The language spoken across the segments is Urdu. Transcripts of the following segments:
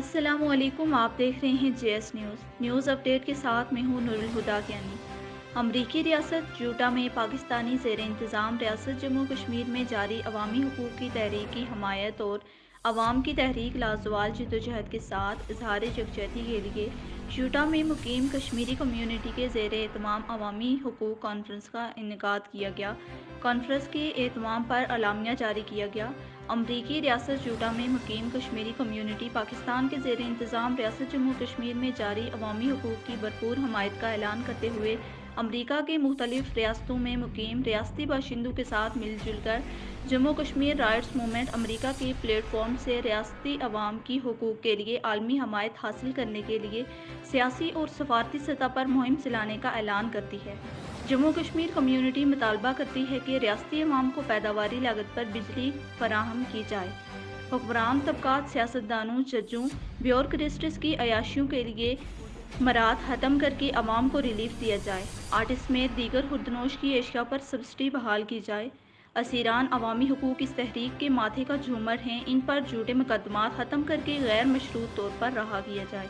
السلام علیکم، آپ دیکھ رہے ہیں JS نیوز اپڈیٹ کے ساتھ میں ہوں نور الہدا کیانی۔ امریکی ریاست یوٹا میں پاکستانی زیر انتظام ریاست جموں کشمیر میں جاری عوامی حقوق کی تحریک کی حمایت اور عوام کی تحریک لازوال جدوجہد کے ساتھ اظہار یکجہتی کے لیے یوٹا میں مقیم کشمیری کمیونٹی کے زیر اہتمام عوامی حقوق کانفرنس کا انعقاد کیا گیا۔ کانفرنس کے اہتمام پر اعلامیہ جاری کیا گیا۔ امریکی ریاست یوٹا میں مقیم کشمیری کمیونٹی پاکستان کے زیر انتظام ریاست جموں کشمیر میں جاری عوامی حقوق کی بھرپور حمایت کا اعلان کرتے ہوئے امریکہ کے مختلف ریاستوں میں مقیم ریاستی باشندوں کے ساتھ مل جل کر جموں کشمیر رائٹس موومنٹ امریکہ کے پلیٹ فارم سے ریاستی عوام کی حقوق کے لیے عالمی حمایت حاصل کرنے کے لیے سیاسی اور سفارتی سطح پر مہم چلانے کا اعلان کرتی ہے۔ جموں کشمیر کمیونٹی مطالبہ کرتی ہے کہ ریاستی عوام کو پیداواری لاگت پر بجلی فراہم کی جائے۔ حکمران طبقات، سیاستدانوں، ججوں، بیوروکریٹس کی عیاشیوں کے لیے مراد ختم کر کے عوام کو ریلیف دیا جائے۔ آٹس میں دیگر خوردنوش کی اشیاء پر سبسڈی بحال کی جائے۔ اسیران عوامی حقوق اس تحریک کے ماتھے کا جھومر ہیں، ان پر جھوٹے مقدمات ختم کر کے غیر مشروط طور پر رہا کیا جائے۔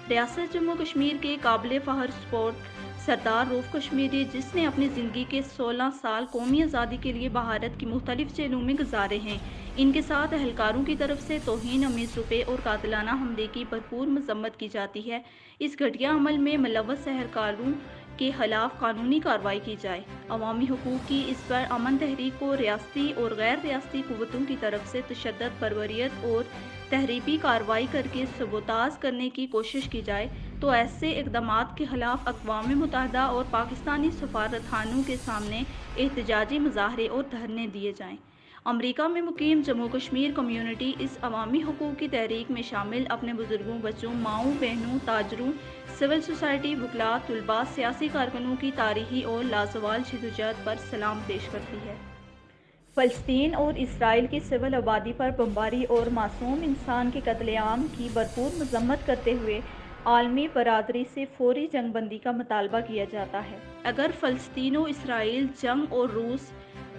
ریاست جموں کشمیر کے قابل فخر سپورٹ سردار رؤف کشمیری، جس نے اپنی زندگی کے 16 سال قومی آزادی کے لیے بھارت کی مختلف جیلوں میں گزارے ہیں، ان کے ساتھ اہلکاروں کی طرف سے توہین آمیز روپے اور قاتلانہ حملے کی بھرپور مذمت کی جاتی ہے۔ اس گھٹیا عمل میں ملوث اہلکاروں کے خلاف قانونی کارروائی کی جائے۔ عوامی حقوق کی اس پر امن تحریک کو ریاستی اور غیر ریاستی قوتوں کی طرف سے تشدد، بربریت اور تخریبی کارروائی کر کے سبوتاژ کرنے کی کوشش کی جائے تو ایسے اقدامات کے خلاف اقوام متحدہ اور پاکستانی سفارت خانوں کے سامنے احتجاجی مظاہرے اور دھرنے دیے جائیں۔ امریکہ میں مقیم جموں کشمیر کمیونٹی اس عوامی حقوق کی تحریک میں شامل اپنے بزرگوں، بچوں، ماؤں، بہنوں، تاجروں، سول سوسائٹی، وکلاء، طلباء، سیاسی کارکنوں کی تاریخی اور لازوال جدوجہد پر سلام پیش کرتی ہے۔ فلسطین اور اسرائیل کی سول آبادی پر بمباری اور معصوم انسان کے قتل عام کی بھرپور مذمت کرتے ہوئے عالمی برادری سے فوری جنگ بندی کا مطالبہ کیا جاتا ہے۔ اگر فلسطین و اسرائیل جنگ اور روس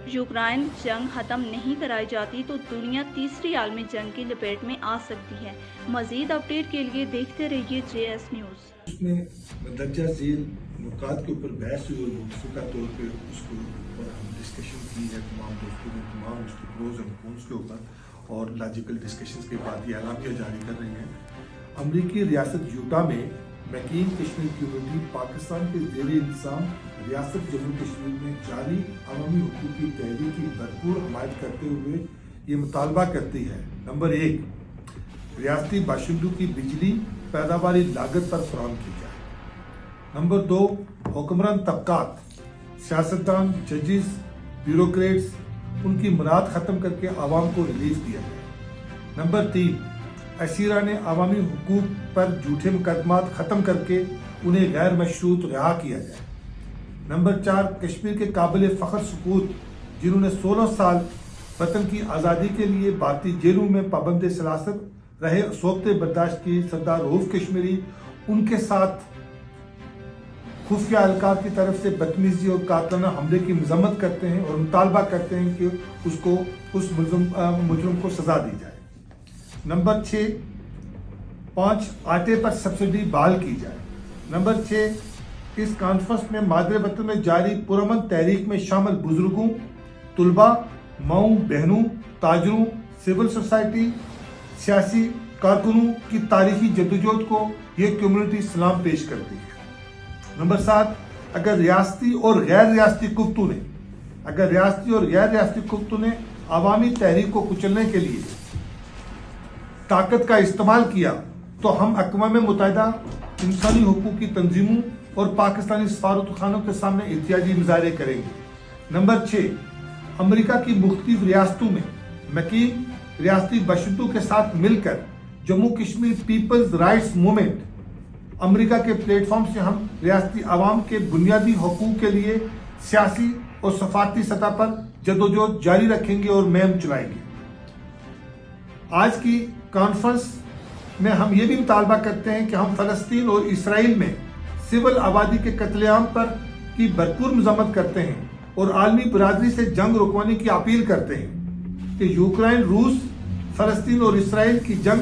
یوکرائن جنگ ختم نہیں کرائی جاتی تو دنیا تیسری عالمی جنگ کی لپیٹ میں آ سکتی ہے۔ مزید اپڈیٹ کے لیے دیکھتے رہیے JS نیوز۔ اس میں مندرجہ ذیل نکات کے اوپر بحث ہوئی اور متفقہ طور پہ اس کے اوپر ہم ڈسکشن کی ہے، تمام دوستوں نے تمام اس کے پروز اینڈ کونس کے اوپر، اور لاجیکل ڈسکشنز کے بعد یہ اعلامیہ جاری کر رہی ہیں۔ امریکی ریاست یوٹا میں مقیم کشمیر کمیونٹی پاکستان کے زیر انتظام ریاست جموں کشمیر میں جاری عوامی حقوق کی تحریک کی بھرپور حمایت کرتے ہوئے یہ مطالبہ کرتی ہے: نمبر 1، ریاستی باشندوں کی بجلی پیداواری لاگت پر فراہم کی جائے۔ نمبر 2، حکمران طبقات، سیاستدان، ججز، بیوروکریٹس، ان کی مراد ختم کر کے عوام کو ریلیف دیا جائے۔ نمبر 3، اسیران عوامی حقوق پر جھوٹے مقدمات ختم کر کے انہیں غیر مشروط رہا کیا جائے۔ نمبر 4، کشمیر کے قابل فخر سپوت جنہوں نے 16 سال وطن کی آزادی کے لیے بھارتی جیلوں میں پابند سلاست رہے، صحبت برداشت کی سردار رؤف کشمیری، ان کے ساتھ خفیہ اہلکار کی طرف سے بدتمیزی اور قاتلانہ حملے کی مذمت کرتے ہیں اور مطالبہ کرتے ہیں کہ اس مجرم کو سزا دی جائے۔ نمبر 5، آٹے پر سبسڈی بحال کی جائے۔ نمبر 6، اس کانفرنس میں مادر وطن میں جاری پرامن تحریک میں شامل بزرگوں، طلباء، ماؤں، بہنوں، تاجروں، سول سوسائٹی، سیاسی کارکنوں کی تاریخی جدوجہد کو یہ کمیونٹی سلام پیش کرتی ہے۔ نمبر 7، اگر ریاستی اور غیر ریاستی قوتوں نے عوامی تحریک کو کچلنے کے لیے طاقت کا استعمال کیا تو ہم اقوام متحدہ، انسانی حقوق کی تنظیموں اور پاکستانی سفارت خانوں کے سامنے احتجاجی مظاہرے کریں گے۔ نمبر 6، امریکہ کی مختلف ریاستوں میں مقیم ریاستی باشندوں کے ساتھ مل کر Jammu Kashmir peoples rights movement امریکہ کے پلیٹ فارم سے ہم ریاستی عوام کے بنیادی حقوق کے لیے سیاسی اور سفارتی سطح پر جدوجہد جاری رکھیں گے اور مہم چلائیں گے۔ آج کی کانفرنس میں ہم یہ بھی مطالبہ کرتے ہیں کہ ہم فلسطین اور اسرائیل میں سول آبادی کے قتل عام کی بھرپور مذمت کرتے ہیں اور عالمی برادری سے جنگ رکوانے کی اپیل کرتے ہیں کہ یوکرائن، روس، فلسطین اور اسرائیل کی جنگ